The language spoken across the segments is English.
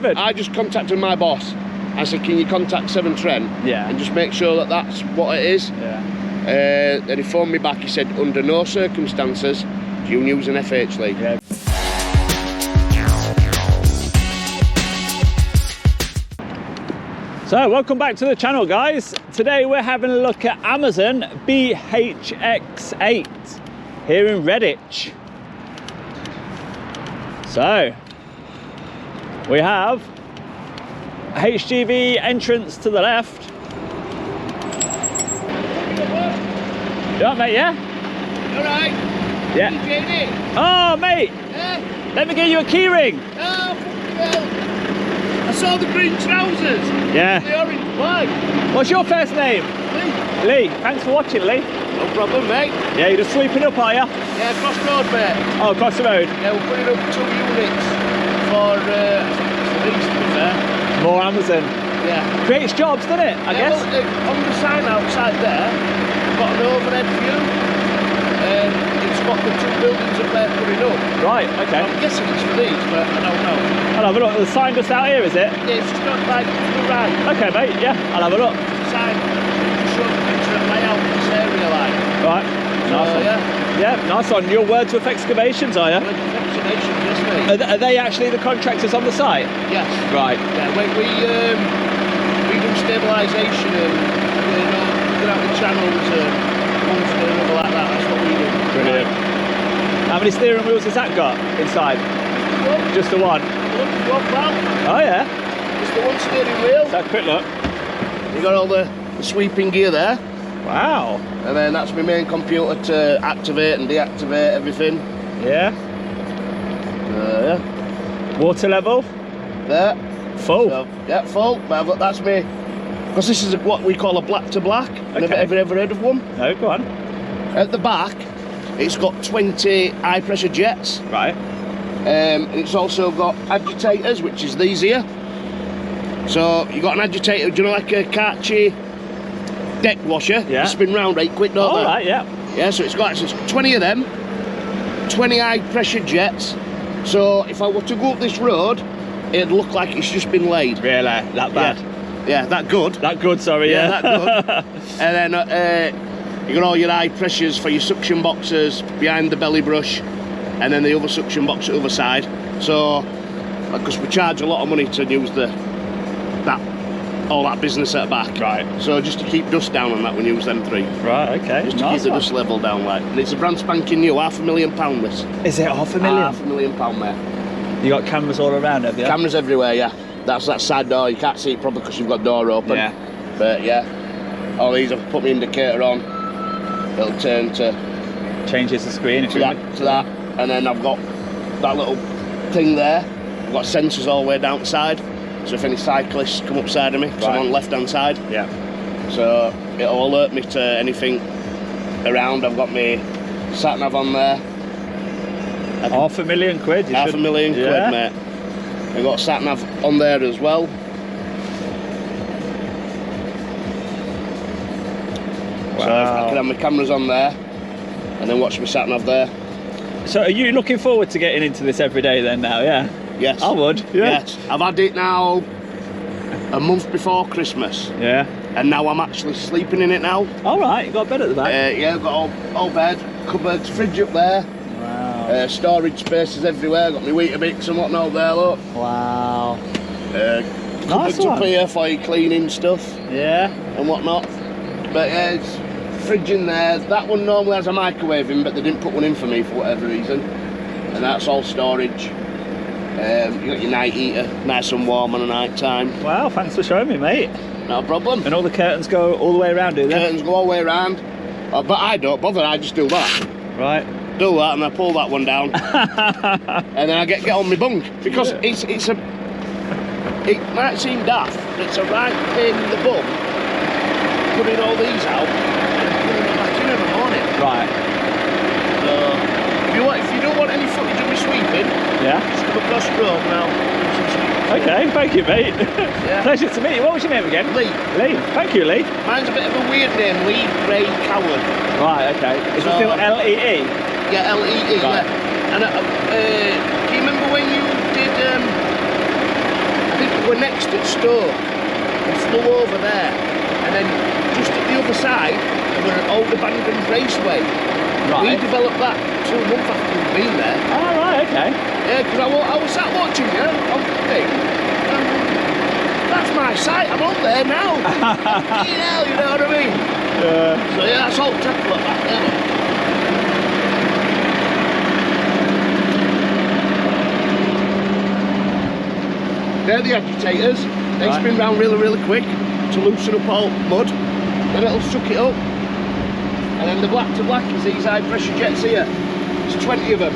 I just contacted my boss. I said, can you contact Severn Trent? Yeah. And just make sure that that's what it is. Yeah. Then he phoned me back. He said, under no circumstances do you use an FH lead. Yeah. So welcome back to the channel, guys. Today we're having a look at Amazon BHX8 here in Redditch. So we have HGV entrance to the left. You alright, mate? Yeah? Alright. Yeah. Oh, mate. Yeah. Let me get you a key ring. Oh, fucking hell. I saw the green trousers. Yeah. The orange flag. What's your first name? Lee. Lee. Thanks for watching, Lee. No problem, mate. Yeah, you're just sweeping up, are you? Yeah, across the road, mate. Oh, across the road. Yeah, we're putting up 2 units for these, to be fair. More Amazon. Yeah. Creates jobs, doesn't it? I guess. Well, on the sign outside there, we've got an overhead view. It's got the 2 buildings up there putting up. Right, okay. I'm guessing it's for these, but I don't know. I'll have a look. The sign just out here, is it? Yeah, it's just got like to the right. Okay, mate. Yeah, I'll have a look. The sign just shows the picture of layout of this area, like. Right. Nice one. Yeah, nice one. You're Wordsworth Excavations, are you? Excavations, yes, mate. Are they actually the contractors on the site? Yes. Right. Yeah, we do stabilisation and looking at the channels and one steering wheel like that. That's what we do. Brilliant. How many steering wheels has that got inside? Just the one. Look, well. Oh yeah. Just the one steering wheel. Let's have a quick look. You got all the sweeping gear there. Wow. And then that's my main computer to activate and deactivate everything. Yeah. Yeah. Water level? There. Full. So, yeah, full. But that's me. Because this is what we call a black to black. Okay. Ever heard of one? No, go on. At the back, it's got 20 high pressure jets. Right. And it's also got agitators, which is these here. So you got an agitator, do you know, like a Karchi deck washer? Yeah. You spin round right quick, don't they? Right, yeah. Yeah, so it's got 20 of them, 20 high pressure jets. So if I were to go up this road, it'd look like it's just been laid. Really? That bad? Yeah, that good. That good, sorry, Yeah, yeah. that good. And then you got all your high pressures for your suction boxes behind the belly brush, and then the other suction box at the other side. So, because we charge a lot of money to use all that business at the back. Right. So just to keep dust down on that, we use them 3. Right, okay. Just to keep the dust level down, like. And it's a brand spanking new, £500,000 this. Is it £500,000? £500,000, mate. You got cameras all around, have you? Cameras everywhere, yeah. That's that side door. You can't see it probably because you've got door open. Yeah. But yeah, all these, I've put my indicator on. It'll turn to Changes the screen if you that, and then I've got that little thing there. I've got sensors all the way down the side. So if any cyclists come upside of me, because I'm on the left-hand side. Yeah. So it'll alert me to anything around. I've got my sat-nav on there. £500,000 quid. £500,000 quid, mate. I've got sat-nav on there as well. Wow. So I can have my cameras on there and then watch my sat-nav there. So are you looking forward to getting into this every day then now, yeah? Yes. I would, yeah. Yes. I've had it now a month before Christmas. Yeah. And now I'm actually sleeping in it now. All right, you got a bed at the back? Yeah, I've got all bed, cupboards, fridge up there. Wow. Storage spaces everywhere. Got my Weetabix and whatnot there, look. Wow. Cupboards one. up here for your cleaning stuff. Yeah. And whatnot. But yeah, it's fridge in there. That one normally has a microwave in, but they didn't put one in for me for whatever reason. And that's all storage. You got your night heater, nice and warm on a night time. Wow, thanks for showing me, mate. No problem. And all the curtains go all the way around, do they? Curtains go all the way around. But I don't bother, I just do that. Right. Do that and I pull that one down. And then I get on my bunk. Because it might seem daft, but it's a right pain in the bum putting all these out and putting them back in the morning. Right. So if you don't want any footage of me sweeping, Yeah. just come across the road and I'll do some sweeping. Okay, thank you, mate. Yeah. Pleasure to meet you. What was your name again? Lee. Lee. Thank you, Lee. Mine's a bit of a weird name, Lee Ray Coward. Right, okay. Is it still L-E-E? Yeah, L-E-E, Right. yeah. And do you remember when you did, I we're next at Stoke. We flew over there, and then just at the other side, we were at Old Abandoned Raceway. Right. We developed that 2 months after we'd been there. Oh, right, okay. Yeah, because I was sat watching you on the thing. That's my site, I'm up there now. You know what I mean? Yeah. So yeah, that's all Temple back there. They're the agitators. They spin round really, really quick to loosen up all mud. Then it'll suck it up. And then the black to black is these high pressure jets here. There's 20 of them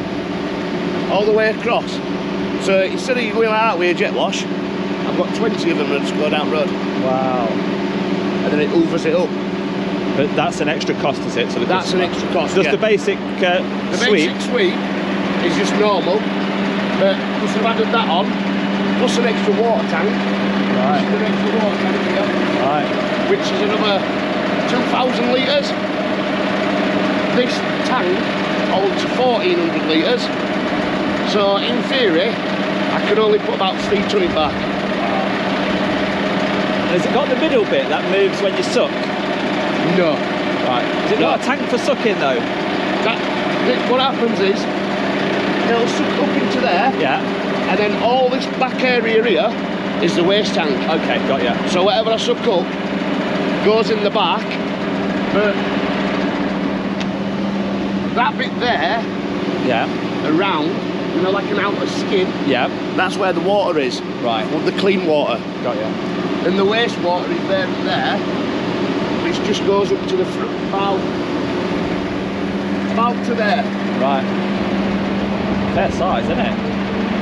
all the way across. So instead of you going out with a jet wash, I've got 20 of them that just go down the road. Wow. And then it hoovers it up. But that's an extra cost, is it? So that's an extra cost. Just the basic sweep? Basic sweep is just normal. But plus I've added that on, plus an extra water tank. Right. Which is an extra water tank here. Right. Which is another 2,000 litres. This tank holds 1,400 litres. So in theory, I can only put about 3 ton in back. Has it got the middle bit that moves when you suck? No. Right. Is it not a tank for sucking though? What happens is, it'll suck up into there. Yeah. And then all this back area here is the waste tank. Okay, got you. So whatever I suck up goes in the back. But that bit there, yeah, around, you know, like an outer skin, yeah, that's where the water is. Right. Well, the clean water. Got you. And the waste water is there and there, which just goes up to the front, about to there. Right. Fair size, isn't it?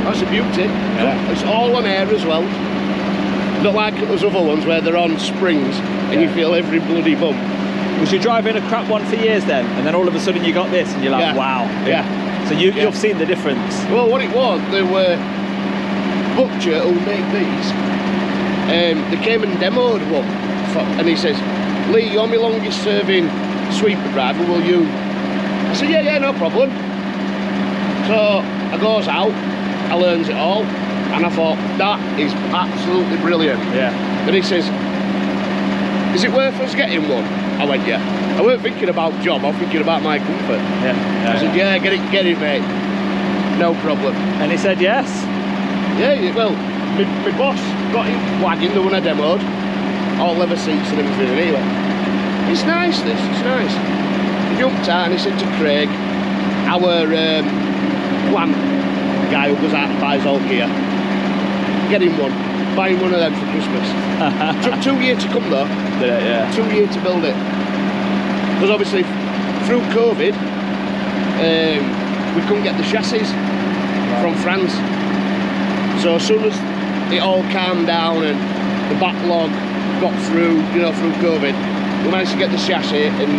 That's a beauty. Yeah. It's all on air as well. Not like those other ones where they're on springs and you feel every bloody bump. Was you driving a crap one for years then, and then all of a sudden you got this and you're like, wow. Yeah. So you've seen the difference. Well, what it was, there were Butcher who made these. They came and demoed one, and he says, "Lee, you're my longest serving sweeper driver, will you?" I said, yeah, no problem. So I goes out, I learns it all, and I thought, that is absolutely brilliant. Yeah. Then he says, "Is it worth us getting one?" I went, yeah. I weren't thinking about job, I was thinking about my comfort. Yeah. I said, yeah, get it, mate. No problem. And he said yes? Yeah, well, my boss got him wagging the one I demoed, all leather seats and everything, and he went, "It's nice, this, it's nice." He jumped out and he said to Craig, our plant guy who goes out and buys all gear, "Get him one, buy him one of them for Christmas." Took 2 years to come though. Did it, yeah. 2 years to build it. Because obviously, through COVID, we couldn't get the chassis from France. So as soon as it all calmed down and the backlog got through, through COVID, we managed to get the chassis, and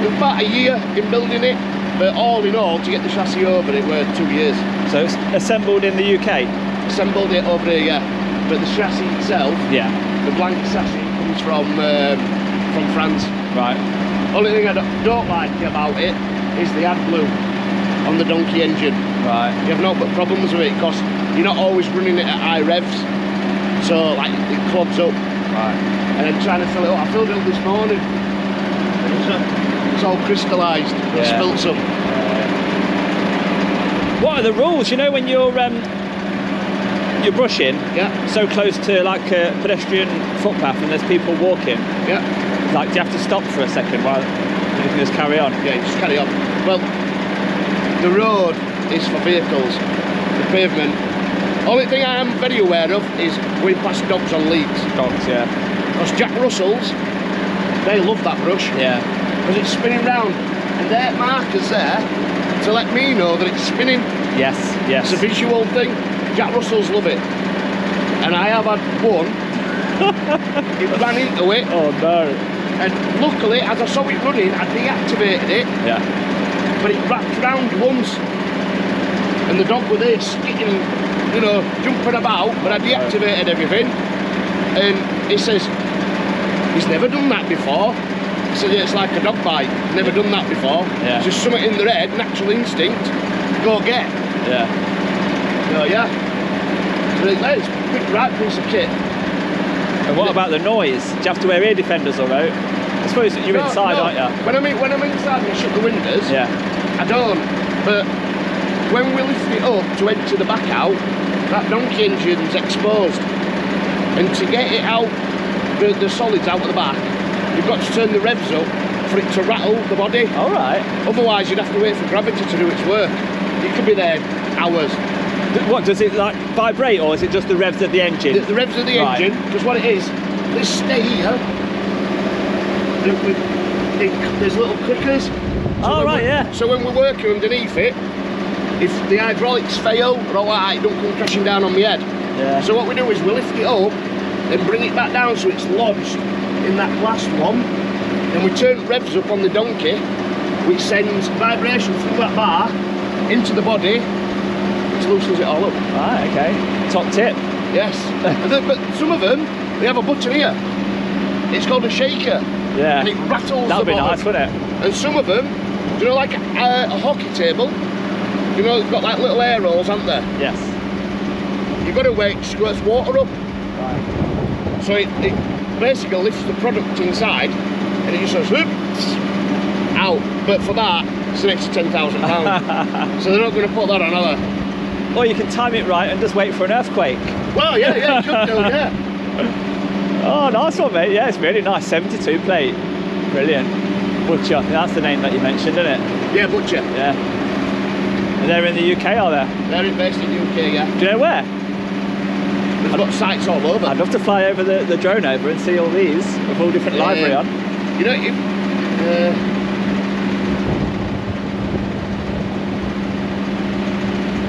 it was about a year in building it, but all in all, to get the chassis over it were 2 years. So it's assembled in the UK? Assembled it over here, yeah. But the chassis itself, yeah, the blank chassis comes from France. Right. Only thing I don't like about it is the AdBlue on the donkey engine. Right. You have no but problems with it because you're not always running it at high revs, so like it clogs up. Right. And then trying to fill it up, I filled it up this morning. It's all crystallised. I spilled some. What are the rules? You know, when you're brushing so close to like a pedestrian footpath and there's people walking. Yeah. Like, do you have to stop for a second while you can just carry on? Yeah, just carry on. Well, the road is for vehicles. The pavement. Only thing I am very aware of is going past dogs on leads. Dogs, yeah. Because Jack Russells, they love that brush. Yeah. Because it's spinning round, and their markers there to let me know that it's spinning. Yes, yes. It's a visual thing. Jack Russells love it. And I have had one, it ran into it. Oh no. And luckily, as I saw it running, I deactivated it. Yeah. But it wrapped round once. And the dog was there skitting, jumping about, but I deactivated everything. And he says, he's never done that before. I said, yeah, it's like a dog bite, never done that before. Yeah. Just something in their head, natural instinct, go get. Yeah. So yeah. So it's right piece of kit. And what about the noise? Do you have to wear ear defenders or out? I suppose you're inside, aren't you? When I'm inside and I shut the windows, yeah, I don't. But when we lift it up to empty the back out, that donkey engine's exposed. And to get it out, the solids out of the back, you've got to turn the revs up for it to rattle the body. All right. Otherwise, you'd have to wait for gravity to do its work. You could be there hours. What, does it like vibrate, or is it just the revs of the engine? The revs of the engine, because what it is, this stay here, there's little clickers. So when we're working underneath it, if the hydraulics fail or all that, it don't come crashing down on my head. Yeah. So what we do is we lift it up, then bring it back down so it's lodged in that last one, then we turn the revs up on the donkey, which sends vibration through that bar into the body, which loosens it all up. Right, okay. Top tip. Yes. But some of them, they have a button here. It's called a shaker. Yeah. And it rattles That'd the be bottom. nice, wouldn't it? And some of them, you know, like a hockey table, you know, they've got like little air holes, haven't they? Yes. You've got to wait, it squirts water up. Right. So it basically lifts the product inside and it just goes whoop, out. But for that, it's an extra £10,000. So they're not going to put that on, are they? Or you can time it right and just wait for an earthquake. Well, yeah, you could do, yeah. Oh, nice one, mate. Yeah, it's really nice. 72 plate. Brilliant. Butcher. That's the name that you mentioned, isn't it? Yeah, Butcher. Yeah. And they're in the UK, are they? They're based in the UK, yeah. Do you know where? They've got sites all over. I'd love to fly over the drone over and see all these with all different library on. You know,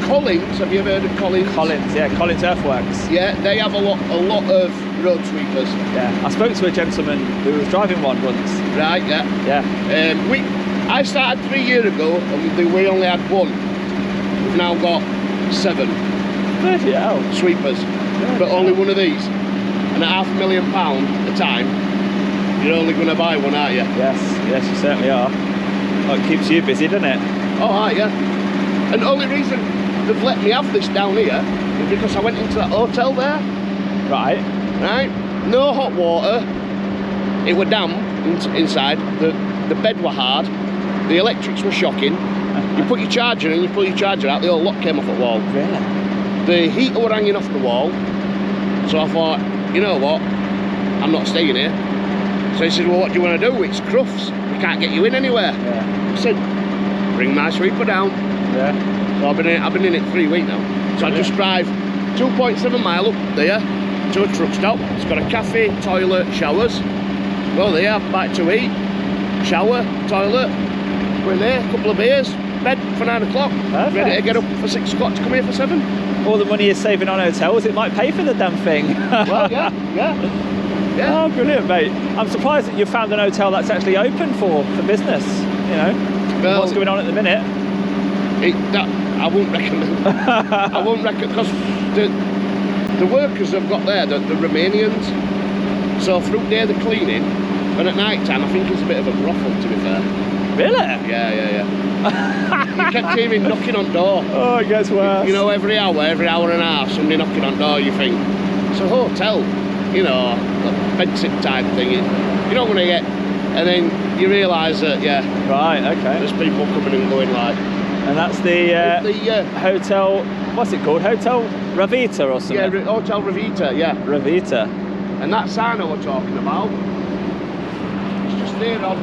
Collins, have you ever heard of Collins? Collins, yeah, Collins Earthworks. Yeah, they have a lot of road sweepers. Yeah, I spoke to a gentleman who was driving one once. Right, yeah. Yeah. I started 3 years ago and we only had one. We've now got 7 Bloody hell. sweepers, but only one of these. And at £500,000 a time, you're only going to buy one, aren't you? Yes, yes, you certainly are. Well, it keeps you busy, doesn't it? Oh, right, yeah. And the only reason they've let me have this down here is because I went into that hotel there. Right. Right? No hot water. It were damp inside. The bed were hard. The electrics were shocking. You put your charger in, you pull your charger out, the whole lock came off the wall. Really? The heater were hanging off the wall. So I thought, you know what? I'm not staying here. So he said, well, what do you want to do? It's Crufts. We can't get you in anywhere. Yeah. I said, bring my sweeper down. Yeah. So I've been in it 3 weeks now. So I just drive 2.7 mile up there to a truck stop. It's got a cafe, toilet, showers. Well, they have bite to eat, shower, toilet. Go in there, a couple of beers, bed for 9 o'clock. Ready to get up for 6 o'clock to come here for 7. All the money you're saving on hotels, it might pay for the damn thing. Well, yeah. Oh, brilliant, mate. I'm surprised that you found an hotel that's actually open for business, you know. Well, what's going on at the minute. I wouldn't recommend. I wouldn't recommend, because the workers have got there, the Romanians, so through there they're cleaning, and at night time I think it's a bit of a brothel, to be fair. Really? Yeah. You kept hearing knocking on door. Oh, it gets worse. You know, every hour and a half, somebody knocking on door, you think, it's a hotel, you know, bedsit type thing. You're not going to get, and then you realise that, yeah, right, okay. there's people coming and going like. And that's the hotel, what's it called? Hotel Ravita or something? Yeah, Hotel Ravita, yeah. Ravita. And that sign I was talking about, it's just there on,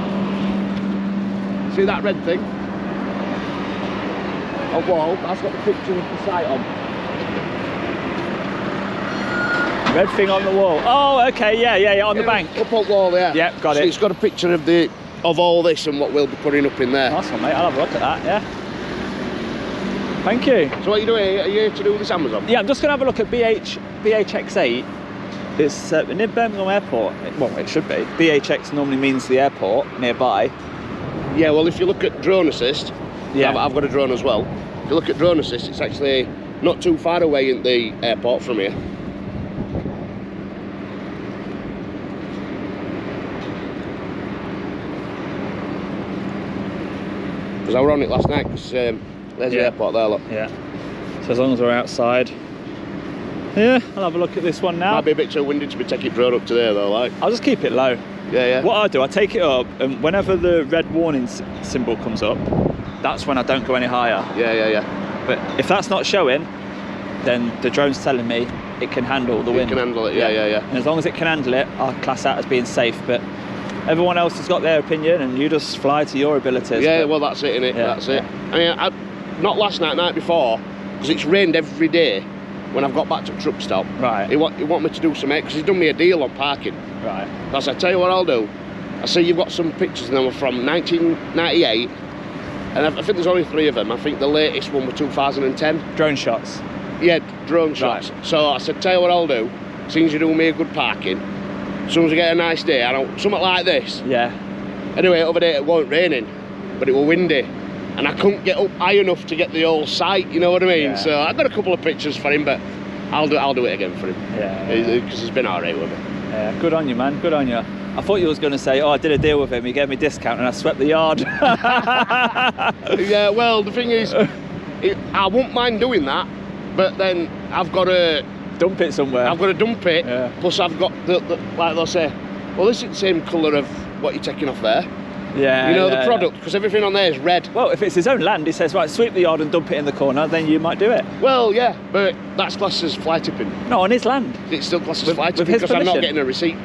see that red thing? A wall, that's got the picture of the site on. Red thing on the wall. Oh, okay, yeah, on the bank. Up on wall there. Yeah, got it. It's got a picture of all this and what we'll be putting up in there. Nice one, mate. I'll have a look at that, yeah. Thank you. So what are you doing? Are you here to do this Amazon? Yeah, I'm just going to have a look at BHX8. It's near Birmingham Airport. Well, it should be. BHX normally means the airport nearby. Yeah, well, if you look at Drone Assist, yeah, I've got a drone as well. If you look at Drone Assist, it's actually not too far away in the airport from here. Because I were on it last night, because there's the airport there, look. Yeah. So as long as we're outside. Yeah, I'll have a look at this one now. Might be a bit too windy to be taking drone up to there though, like. I'll just keep it low. Yeah, yeah. What I do, I take it up, and whenever the red warning symbol comes up, that's when I don't go any higher. Yeah, yeah, yeah. But if that's not showing, then the drone's telling me it can handle the wind. It can handle it, yeah, yeah, yeah. And as long as it can handle it, I'll class that as being safe. But everyone else has got their opinion, and you just fly to your abilities. Yeah, but, well, that's it, innit? Yeah, That's it. I mean, not last night, night before, because it's rained every day when I've got back to truck stop. Right. He want me to do something, because he's done me a deal on parking. Right. That's, I tell you what I'll do. I see you've got some pictures now from 1998, and I think there's only 3 of them. I think the latest one was 2010. Drone shots. Yeah, drone shots. Right. So I said, tell you what I'll do, since you do me a good parking, as soon as I get a nice day, I don't, something like this. Yeah. Anyway, other day it wasn't raining, but it was windy, and I couldn't get up high enough to get the whole sight, you know what I mean? Yeah. So I got a couple of pictures for him, but I'll do it again for him. Yeah. Because he's been alright with it. Yeah, good on you, man, good on you. I thought you was going to say, oh, I did a deal with him, he gave me a discount and I swept the yard. Yeah, well, the thing is, I won't mind doing that, but then I've got to dump it somewhere. I've got to dump it, yeah. Plus I've got, the like they'll say, well, this is the same colour of what you're taking off there. Yeah. You know, yeah, the product, because everything on there is red. Well, if it's his own land, he says, right, sweep the yard and dump it in the corner, then you might do it. Well, yeah, but that's classed as fly tipping. No, on his land. It's still classed as fly with tipping his because I'm not permission. getting a receipt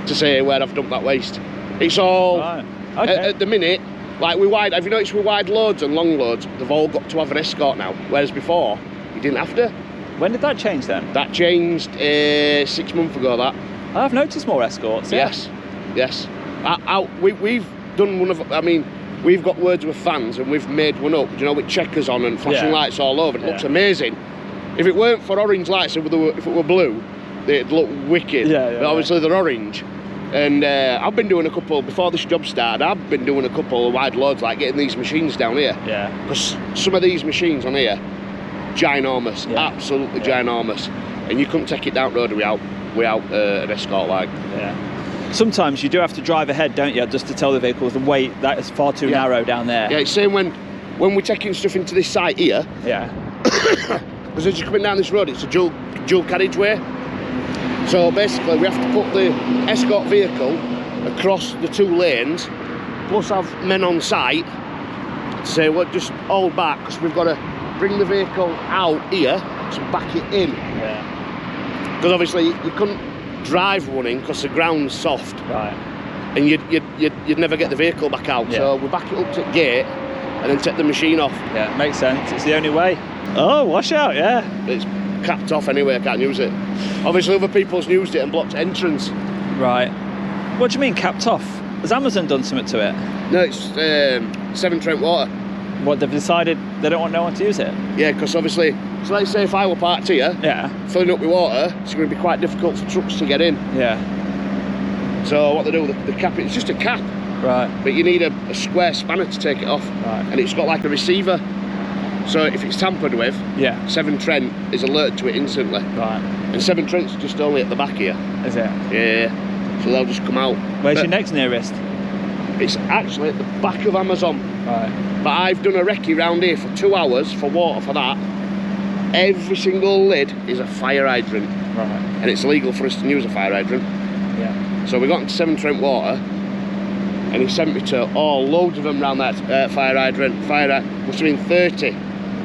to say where I've dumped that waste. It's all, Right. Okay. at the minute, like with wide, have you noticed with wide loads and long loads, they've all got to have an escort now, whereas before, you didn't have to. When did that change then? That changed 6 months ago, that. I've noticed more escorts. Yeah. Yes. We've done one of, I mean, we've got Wordsworth fans and we've made one up, you know, with checkers on and flashing lights all over. It looks amazing. If it weren't for orange lights, if it were blue, it'd look wicked. Yeah, but obviously they're orange. And I've been doing a couple, before this job started, I've been doing a couple of wide loads, like getting these machines down here. Yeah. Because some of these machines on here, ginormous, absolutely ginormous. And you couldn't take it down road without an escort, like. Yeah. Sometimes you do have to drive ahead, don't you, just to tell the vehicles the weight, that is far too narrow down there. Yeah, it's same when we're taking stuff into this site here. Yeah. Because as you're coming down this road, it's a dual carriageway. So basically we have to put the escort vehicle across the 2 lanes, plus have men on site to say, well, just hold back, because we've got to bring the vehicle out here to back it in. Yeah. Because obviously you couldn't drive one in because the ground's soft. Right. And you'd never get the vehicle back out. Yeah. So we back it up to the gate and then take the machine off. Yeah, makes sense. It's the only way. Oh, wash out, yeah. It's capped off anyway, I can't use it. Obviously other people's used it and blocked entrance. Right. What do you mean capped off? Has Amazon done something to it? No, it's 7 Trent Water. What, they've decided they don't want no one to use it? Yeah, because obviously, so let's say if I were parked here, filling up with water, it's going to be quite difficult for trucks to get in. Yeah. So what they do, the cap, it's just a cap. Right. But you need a square spanner to take it off. Right. And it's got like a receiver. So if it's tampered with, 7 Trent is alerted to it instantly. Right. And 7 Trent's just only at the back here. Is it? Yeah. So they'll just come out. Where's your next nearest? It's actually at the back of Amazon. Right. But I've done a recce round here for 2 hours for water for that. Every single lid is a fire hydrant. Right. And it's illegal for us to use a fire hydrant. Yeah. So we got into 7 Trent Water, and he sent me to loads of them round that fire hydrant. Must have been 30.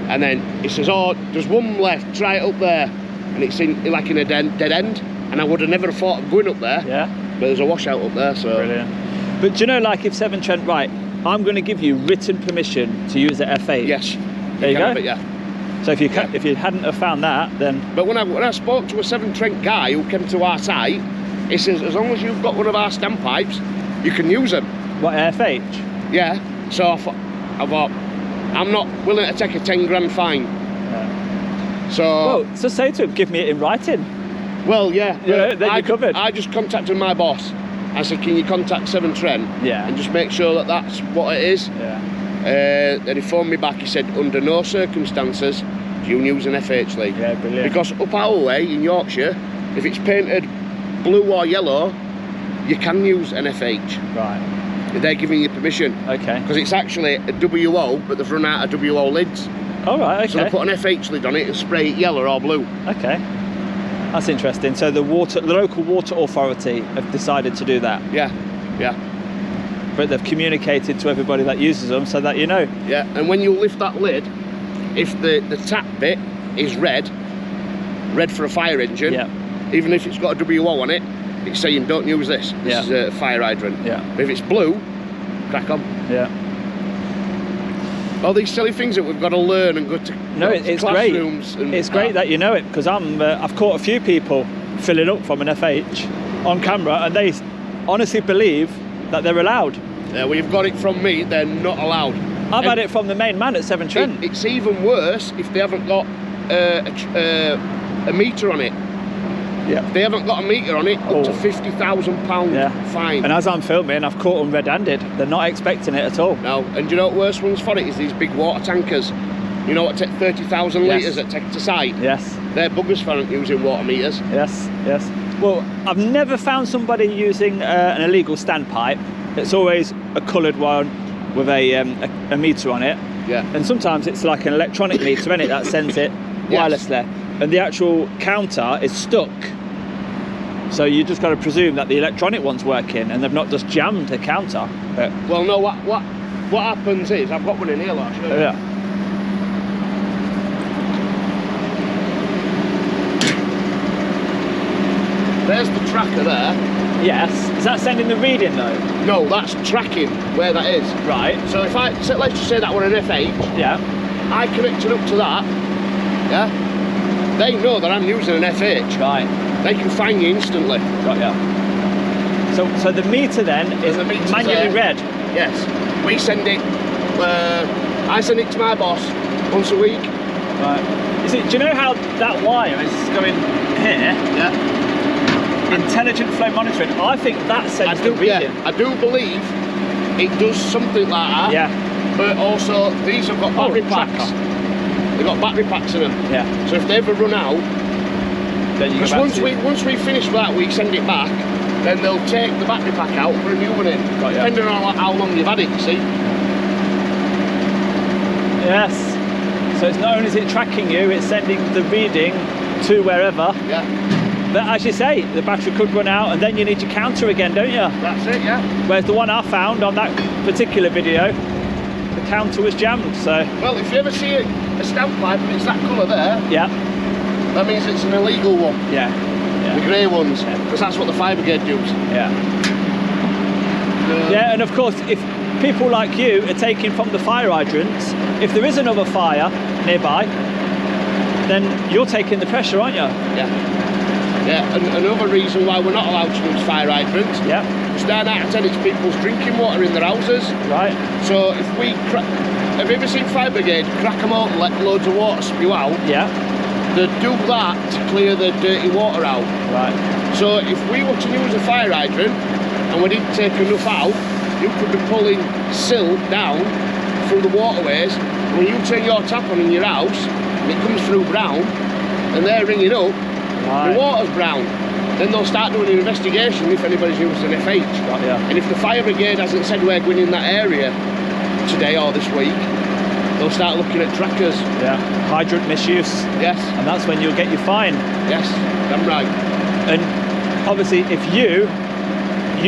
And then he says, oh, there's one left, try it up there. And it's in a dead end. And I would have never thought of going up there. Yeah. But there's a washout up there, so. Brilliant. But do you know, like if 7 Trent, right, I'm going to give you written permission to use the F8. Yes. There you go. Have it, yeah. So if you hadn't have found that, then. But when I spoke to a 7 Trent guy who came to our site, he says, as long as you've got one of our standpipes, you can use them. What, FH? Yeah. So I thought, I'm not willing to take a 10 grand fine. Yeah. So. Well, so say to him, give me it in writing. Well, yeah. Then you're covered. I just contacted my boss. I said, can you contact 7 Trent? Yeah. And just make sure that that's what it is. Yeah. Then he phoned me back. He said, under no circumstances do you use an FH lead. Yeah, brilliant. Because up our way in Yorkshire, if it's painted blue or yellow, you can use an FH. Right. They're giving you permission. Okay. Because it's actually a WO, but they've run out of WO lids. Oh, right, okay. So they put an FH lid on it and spray it yellow or blue. Okay. That's interesting. So the local water authority have decided to do that. Yeah, yeah. But they've communicated to everybody that uses them so that you know. Yeah, and when you lift that lid, if the tap bit is red for a fire engine, even if it's got a WO on it, it's saying don't use this. This is a fire hydrant. Yeah. But if it's blue, crack on. Yeah. All these silly things that we've got to learn and go to it's classrooms. Great. It's great that you know it, because I've caught a few people filling up from an FH on camera, and they honestly believe that they're allowed. Yeah, well, you've got it from me, they're not allowed. I've had it from the main man at Severn Trent. It's even worse if they haven't got a meter on it. Yeah. If they haven't got a meter on it, up to £50,000 fine. And as I'm filming, I've caught them red-handed. They're not expecting it at all. No, and you know what worse ones for it is? These big water tankers. You know what take 30,000 litres that take to site? Yes. They're buggers for using water meters. Yes, yes. Well, I've never found somebody using an illegal standpipe. It's always a coloured one with a meter on it. Yeah. And sometimes it's like an electronic meter, isn't it, that sends it wirelessly. And the actual counter is stuck. So you just got to presume that the electronic one's working and they've not just jammed the counter. But well, no, what happens is, I've got one in here, I'll show you. Yeah. There's the tracker there. Yes. Is that sending the reading though? No, that's tracking where that is. Right. So if let's just say that we're an FH. Yeah. I connect it up to that. Yeah. They know that I'm using an FH. Right. They can find you instantly. Got ya. So the meter then is manually read? Yes. We send it, I send it to my boss once a week. Right. Do you know how that wire is going here? Yeah. Intelligent flow monitoring. I think that sends the reading. Yeah, I do believe it does something like that. Yeah. But also, these have got battery packs. They've got battery packs in them. Yeah. So if they ever run out, because once we finish that, we send it back, then they'll take the battery pack out and put a new one in, depending on how long you've had it, you see. Yes. So it's not only is it tracking you, it's sending the reading to wherever. Yeah. But as you say, the battery could run out and then you need your counter again, don't you? That's it, yeah. Whereas the one I found on that particular video, the counter was jammed, so... Well, if you ever see a standpipe and it's that colour there, yeah, that means it's an illegal one. Yeah. The grey ones, because that's what the fire brigade use. Yeah. Yeah, and of course, if people like you are taking from the fire hydrants, if there is another fire nearby, then you're taking the pressure, aren't you? Yeah. Yeah, and another reason why we're not allowed to use fire hydrants, is 9 out of 10 it's people's drinking water in their houses. Right. So if we have you ever seen fire brigade crack them out and let loads of water spew out? Yeah. They do that to clear the dirty water out. Right. So if we were to use a fire hydrant and we didn't take enough out, you could be pulling silt down through the waterways. When you turn your tap on in your house and it comes through brown and they're ringing up, the water's brown. Then they'll start doing an investigation if anybody's used an FH. And if the fire brigade hasn't said we're going in that area today or this week, they'll start looking at trackers. Yeah. Hydrant misuse. Yes. And that's when you'll get your fine. Yes, I'm right. And obviously if you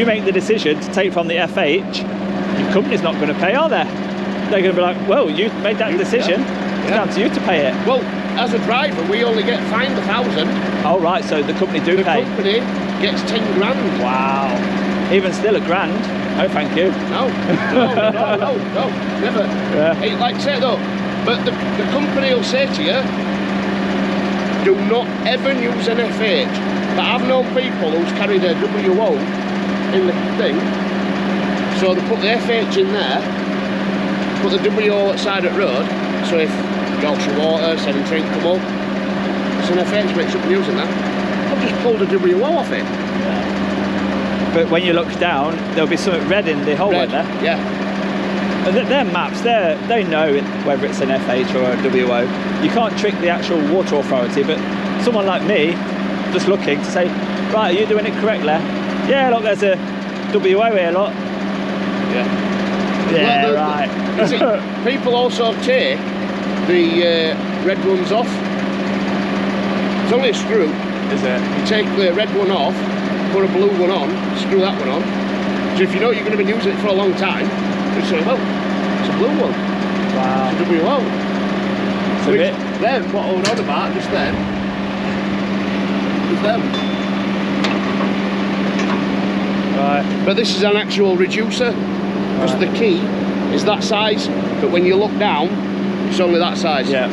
make the decision to take from the FH, your company's not going to pay, are they? They're going to be like, well, you made that decision, it's down to you to pay it. Well, as a driver, we only get fined 1,000. Oh right, so the company do pay. The company gets 10 grand. Wow. Even still a grand. Oh, thank you. No, never. Yeah. Like I say though, but the company will say to you, do not ever use an FH. But I've known people who's carried a WO in the thing, so they put the FH in there, put the WO outside at road, so if Yorkshire Water, Severn Trent come up, it's an FH makes up using that. I've just pulled a WO off it. Yeah. But when you look down, there'll be something red in the hole, won't there? Yeah. And their maps, they know whether it's an FH or a WO. You can't trick the actual water authority, but someone like me, just looking to say, right, are you doing it correctly? Yeah, look, there's a WO here, look. Yeah. Yeah, well, right. You see, people also take the red ones off. It's only a screw. Is it? You take the red one off, put a blue one on, screw that one on. So if you know you're going to be using it for a long time, you say, well, it's a blue one. Wow. It's a WO. It's a bit. Then, what I was on about just then, is them. Right. But this is an actual reducer, because the key is that size, but when you look down, it's only that size. Yeah.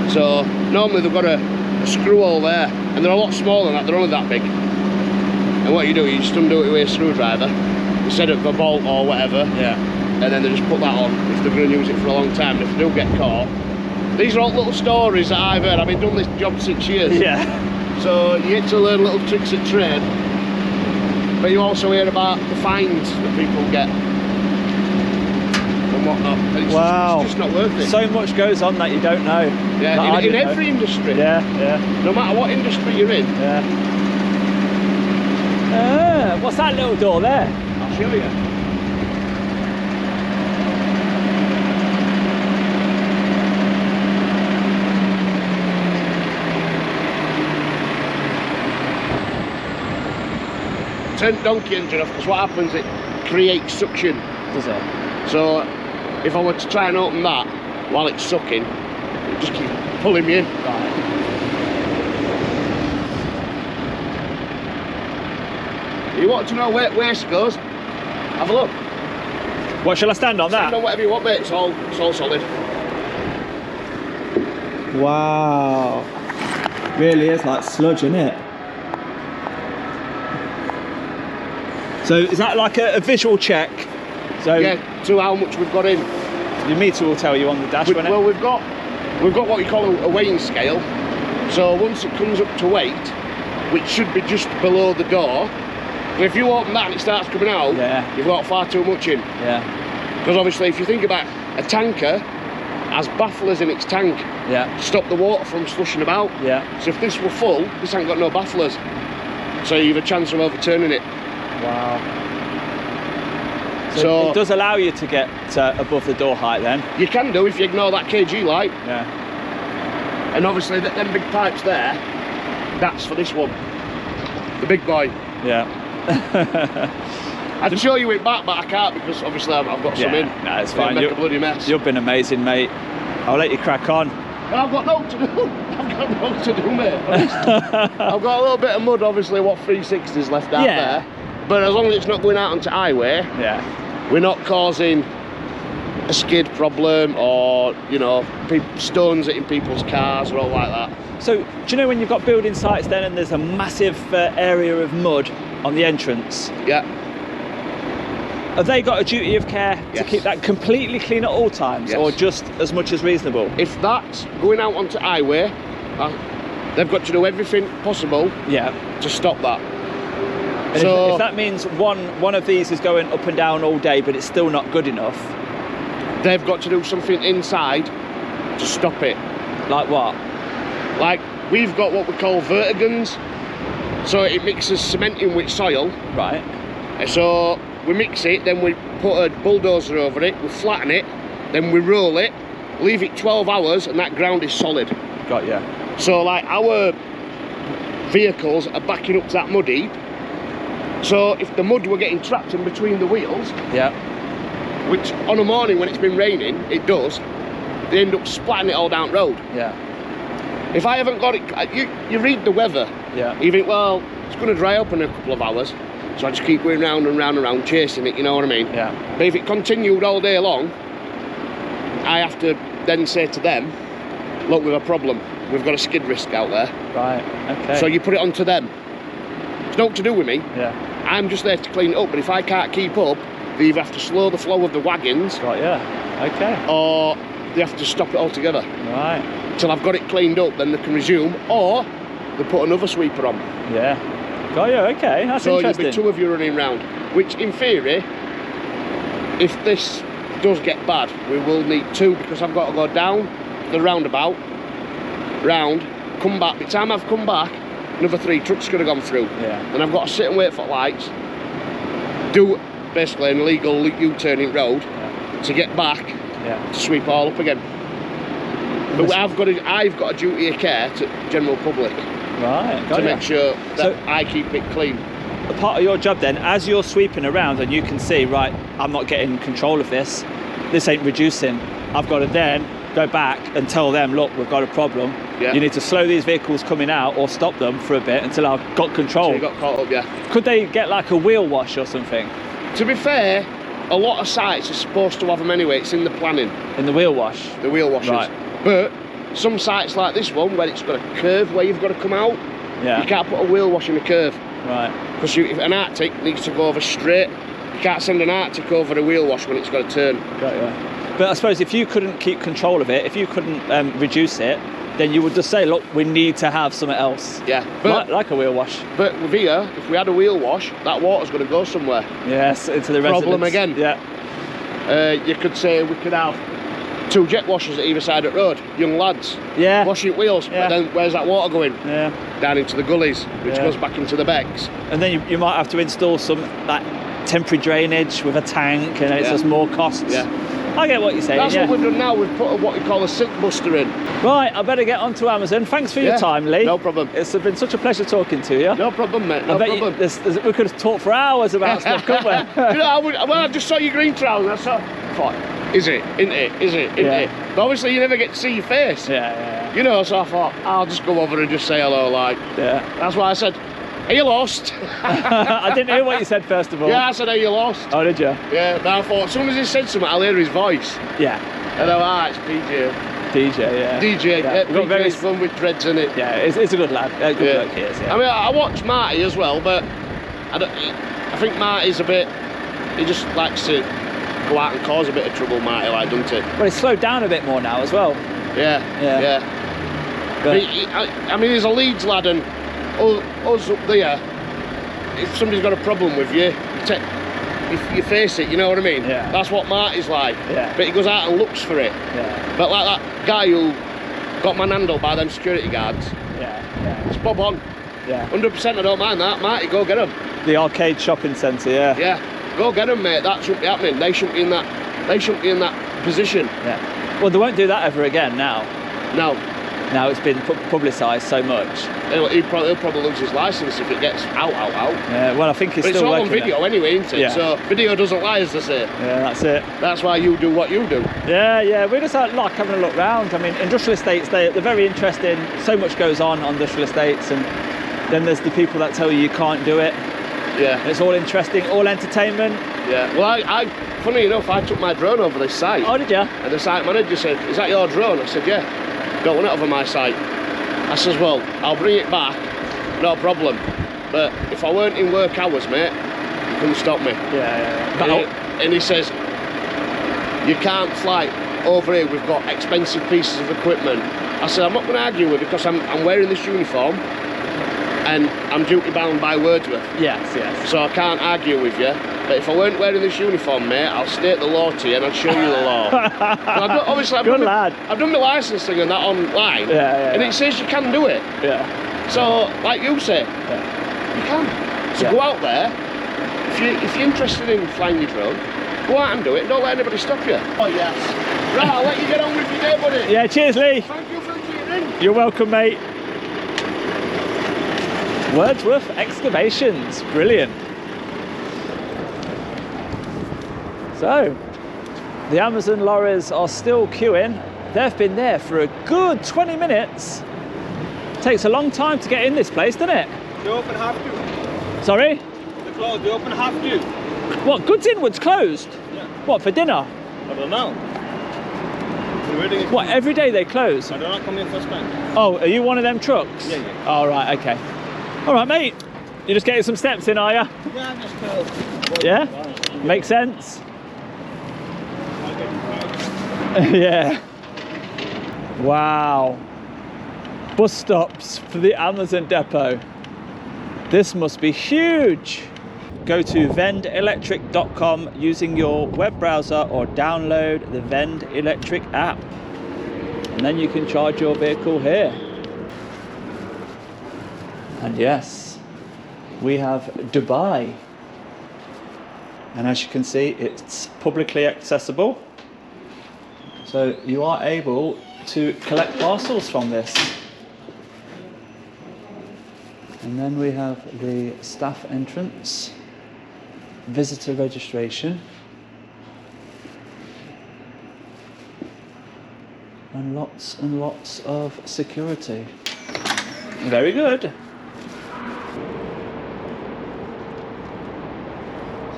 So normally they've got a screw hole there, and they're a lot smaller than that, they're only that big. And what you do, you just undo it with a screwdriver, instead of a bolt or whatever, Yeah. and then they just put that on if they're going to use it for a long time. And if they do get caught, these are all little stories that I've heard. I've been doing this job 6 years. Yeah. So you get to learn little tricks of trade, but you also hear about the fines that people get and whatnot. And it's just not worth it. So much goes on that you don't know. Yeah, in every industry. Yeah, yeah. No matter what industry you're in. Yeah. What's that little door there? I'll show you. Turn the donkey engine off, because what happens, it creates suction. Does it? So if I were to try and open that while it's sucking, it just keeps pulling me in. Right. You want to know where waste goes? Have a look. What, shall I stand on that? Stand on whatever you want, mate. It's all solid. Wow. Really is like sludge, isn't it? So is that like a visual check? So Yeah, to how much we've got in. your meter will tell you on the dash, won't it? Well, we've got what you call a weighing scale. So once it comes up to weight, which should be just below the door, but if you open that and it starts coming out, Yeah. you've got far too much in. Yeah. Because obviously, if you think about a tanker, has bafflers in its tank Yeah. to stop the water from slushing about. Yeah. So if this were full, this ain't got no bafflers. So you've a chance of overturning it. Wow. So it does allow you to get above the door height then. you can do if you ignore that kg light. Yeah. And obviously them big pipes there, that's for this one. The big boy. Yeah. I'd show you it back, but I can't because obviously I've got some in. No, it's It'll fine. make a bloody mess. You've been amazing, mate. I'll let you crack on. I've got no to do. I've got no to do, mate. I've got a little bit of mud, obviously, what 360's left out there. But as long as it's not going out onto highway, Yeah. we're not causing a skid problem or, you know, stones hitting people's cars or all like that. So, do you know when you've got building sites then and there's a massive area of mud on the entrance? Yeah. Have they got a duty of care to Yes. keep that completely clean at all times, Yes. or just as much as reasonable? If that's going out onto highway, they've got to do everything possible Yeah. to stop that. And So if that means one of these is going up and down all day, but it's still not good enough, they've got to do something inside to stop it. like what? Like, we've got what we call vertigons, so it mixes cement in with soil. Right. So we mix it, then we put a bulldozer over it, we flatten it, then we roll it, leave it 12 hours, and that ground is solid. Got ya. So like our vehicles are backing up to that mud heap. So if the mud were getting trapped in between the wheels, Yeah. which on a morning when it's been raining, it does, they end up splatting it all down the road. Yeah. If I haven't got it, you read the weather, Yeah. you think, well, it's going to dry up in a couple of hours, so I just keep going round and round and round chasing it, you know what I mean? Yeah. But if it continued all day long, I have to then say to them, look, we've a problem, we've got a skid risk out there. Right. Okay. So you put it onto them. It's not to do with me, Yeah. I'm just there to clean it up, but if I can't keep up, they either have to slow the flow of the wagons, Got ya. Okay. or they have to stop it altogether. Right. Till I've got it cleaned up, then they can resume, or they put another sweeper on. Yeah. Got ya. Okay. That's So interesting. you'll be two of you running round, which in theory, if this does get bad, we will need two, because I've got to go down the roundabout, round, come back. By the time I've come back, another 3 trucks could have gone through. Yeah. And I've got to sit and wait for lights, do basically an illegal U-turning road to get back Yeah. to sweep all up again. But I've got a duty of care to general public. Right, got to ya. make sure that So- I keep it clean. A part of your job then, as you're sweeping around and you can see, right, I'm not getting control of this ain't reducing, I've got to then go back and tell them, look, we've got a problem. Yeah. You need to slow these vehicles coming out or stop them for a bit until I've got control. So you got caught up, yeah. Could they get like a wheel wash or something To be fair, a lot of sites are supposed to have them anyway. It's in the planning, in the wheel wash? the wheel washers. Right. But some sites like this one, where it's got a curve where you've got to come out, Yeah. you can't put a wheel wash in a curve. Right. Because if an Arctic needs to go over straight, you can't send an Arctic over a wheel wash when it's got to turn. Got ya. But I suppose if you couldn't keep control of it, if you couldn't reduce it, then you would just say, look, we need to have something else. Yeah. But, Like a wheel wash. but with here, if we had a wheel wash, that water's going to go somewhere. Yes, into the Problem residence. again. Yeah. You could say we could have 2 jet washers at either side of the road, young lads, Yeah. washing wheels, Yeah. but then where's that water going? Yeah. Down into the gullies, which Yeah. goes back into the becks. And then you might have to install some like temporary drainage with a tank, and it's Yeah. just more costs. Yeah. I get what you're saying. That's yeah. what we've done now. We've put what we call a silk buster in. Right, I better get onto Amazon. Thanks for your Yeah, time, Lee. no problem. It's been such a pleasure talking to you. No problem, mate. No I bet problem. we could have talked for hours about stuff, couldn't we? You know, I just saw your green trousers. I thought, is it? Isn't it? Is it? Isn't Yeah. it? But obviously, you never get to see your face. Yeah. You know, so I thought, I'll just go over and just say hello, like. Yeah. That's why I said, are you lost? I didn't hear what you said first of all. Yeah, I said, are you lost? Oh, did you? Yeah, but I thought, as soon as he said something, I'll hear his voice. Yeah. And I went, it's PJ. DJ, yeah. DJ, yeah, We've got PJ's fun with dreads in it. Yeah, it's a good lad. Good Yeah. bloke he is, yeah. I mean, I watch Marty as well, but I think Marty's a bit, he just likes to go out and cause a bit of trouble, Marty, like, doesn't he? Well, he's slowed down a bit more now as well. Yeah. But I mean, he's a Leeds lad, and us up there, if somebody's got a problem with you, you face it, you know what I mean? Yeah. That's what Marty's like. Yeah. But he goes out and looks for it. Yeah. But like that guy who got manhandled by them security guards, Yeah. it's bob on. Yeah. 100%, I don't mind that. Marty, go get him. The arcade shopping centre, yeah. Yeah, go get them, mate. That shouldn't be happening. They shouldn't be in that. They shouldn't be in that position. Yeah. Well, they won't do that ever again now. No. Now it's been publicised so much. He'll probably lose his licence if it gets out. Yeah. Well, I think he's But it's still all on working video anyway, isn't it? Yeah. So video doesn't lie, as they say. Yeah, that's it. That's why you do what you do. Yeah. We're just like having a look round. I mean, industrial estates, they're very interesting. So much goes on industrial estates, and then there's the people that tell you can't do it. Yeah. It's all interesting, all entertainment. Yeah. Well, I funny enough, I took my drone over this site. Oh, did you? And the site manager said, "Is that your drone?" I said, "Yeah." "Don't want it over my site." I says, "Well, I'll bring it back, no problem. But if I weren't in work hours, mate, you couldn't stop me." Yeah. And he says, "You can't fly over here, we've got expensive pieces of equipment." I said, "I'm not going to argue with you because I'm wearing this uniform and I'm duty bound by Wordsworth. Yes. So I can't argue with you. But if I weren't wearing this uniform, mate, I'll state the law to you and I'll show you the law." Obviously, I've Good done lad. I've done my licensing and that online, and it says you can do it. Yeah. So, like you say, you can. So go out there. If you're interested in flying your drone, go out and do it. And don't let anybody stop you. Oh yes. Right, I'll let you get on with your day, buddy. Yeah. Cheers, Lee. Thank you for tuning in. You're welcome, mate. Wordsworth Excavations, brilliant. So, the Amazon lorries are still queuing. They've been there for a good 20 minutes. Takes a long time to get in this place, doesn't it? They open half two. Sorry? They open half two. What, Goods Inwards closed? Yeah. What, for dinner? I don't know. We're waiting. What, every day they close? I don't know, come in first time. Oh, are you one of them trucks? Yeah. Oh, right, okay. All right, mate. You're just getting some steps in, are you? Yeah, I'm just Yeah? Makes sense. Yeah. Wow. Bus stops for the Amazon depot. This must be huge. Go to vendelectric.com using your web browser or download the Vend Electric app. And then you can charge your vehicle here. And yes, we have Dubai. And as you can see, it's publicly accessible. So you are able to collect parcels from this. And then we have the staff entrance, visitor registration, and lots of security. Very good.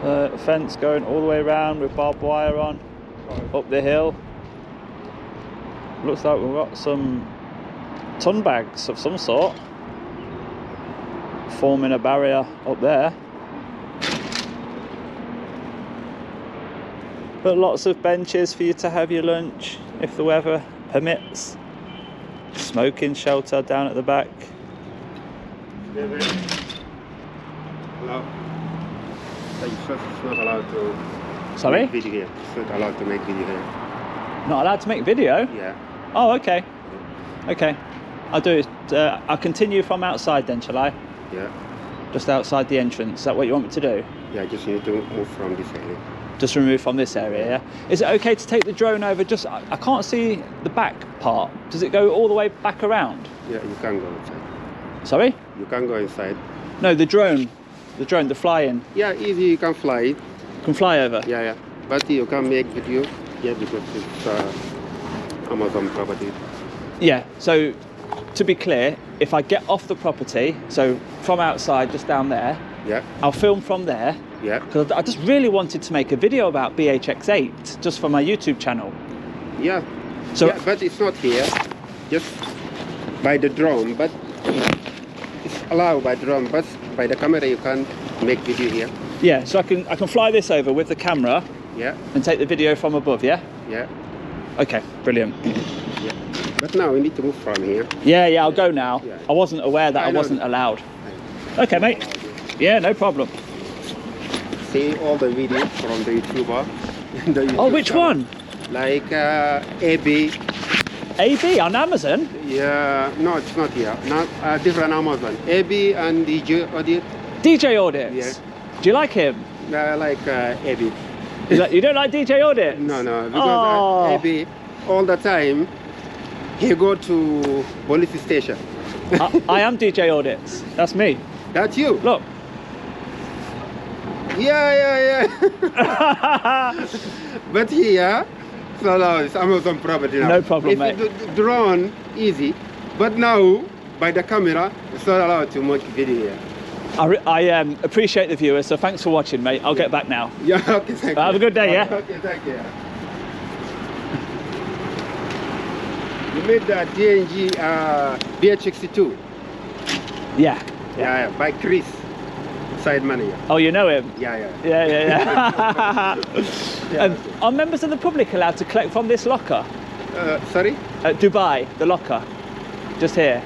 So fence going all the way around with barbed wire on, up the hill. Looks like we've got some ton bags of some sort forming a barrier up there. But lots of benches for you to have your lunch if the weather permits. Smoking shelter down at the back. Hello. It's not allowed to Sorry? make video here. It's not allowed to make video here. Not allowed to make video? Yeah. Oh, okay. Okay. I'll do it. I'll continue from outside then, shall I? Yeah. Just outside the entrance. Is that what you want me to do? Yeah, just need to move from this area. Just remove from this area, yeah? Is it okay to take the drone over? Just, I can't see the back part. Does it go all the way back around? Yeah, you can go inside. Sorry? You can go inside. No, the drone, the fly-in. Yeah, easy, you can fly it. Can fly over? Yeah, yeah. But you can make video here because it's Amazon property. Yeah, so to be clear, if I get off the property, so from outside, just down there, Yeah, I'll film from there, yeah. because I just really wanted to make a video about BHX8, just for my YouTube channel. Yeah. So, Yeah, but it's not here. Just by the drone, but it's allowed by drone, but by the camera you can make video here. yeah, so I can fly this over with the camera Yeah, and take the video from above, yeah? yeah, Okay, brilliant. yeah. But now we need to move from here. Yeah, I'll go now. Yeah. I wasn't aware that I know. wasn't allowed. Okay, mate. Yeah, no problem. See all the videos from the YouTuber. the YouTube Oh, which channel. one? Like AB. AB on Amazon? Yeah, no, it's not here. Not different Amazon. AB and djaudits. djaudits? Yeah. Do you like him? Like AB. You don't like djaudits? No, because AB all the time he go to police station. I am djaudits. That's me. That's you. Look. Yeah. But here, so now it's Amazon property now. No problem, if mate. you do drone, easy. But now, by the camera, it's not allowed to make video here. I appreciate the viewers, so thanks for watching, mate. I'll get back now. Yeah, okay, thank you. Have a good day, yeah? Okay, thank you. You made the DNG BH62. Yeah. Yeah, by Chris, side manager. Oh, you know him? Yeah. Yeah. Yeah. Are members of the public allowed to collect from this locker? Sorry? Dubai, the locker. Just here.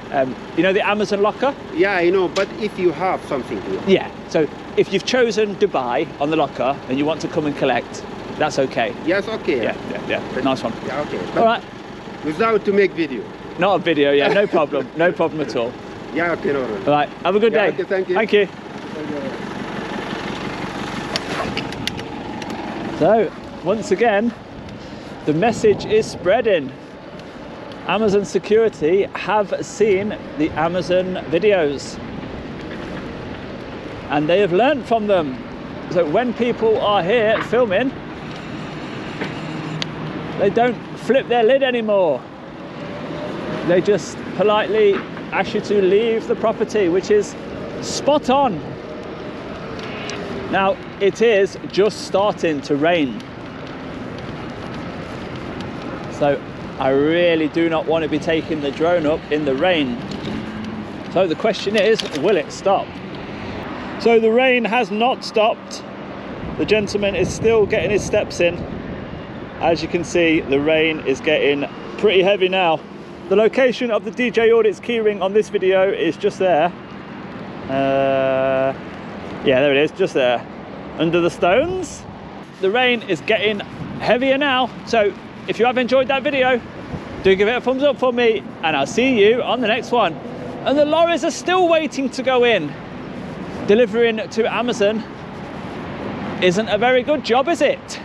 You know the Amazon locker? Yeah, I know, but if you have something here. Yeah. So if you've chosen Dubai on the locker and you want to come and collect, that's okay. Yes, okay. Yeah. Nice one. Yeah, okay. But All right. without to make video. Not a video, yeah, no problem. No problem at all. Yeah, okay, no problem. All right. Have a good day. Okay, thank you. Thank you. So, once again, the message is spreading. Amazon security have seen the Amazon videos and they have learned from them. So when people are here filming, they don't flip their lid anymore. They just politely ask you to leave the property, which is spot on. Now, it is just starting to rain. So I really do not want to be taking the drone up in the rain. So the question is, will it stop? So the rain has not stopped. The gentleman is still getting his steps in. As you can see, the rain is getting pretty heavy now. The location of the djaudits keyring on this video is just there. Yeah, there it is, just there. Under the stones. The rain is getting heavier now. So if you have enjoyed that video, do give it a thumbs up for me, and I'll see you on the next one. And the lorries are still waiting to go in. Delivering to Amazon isn't a very good job, is it?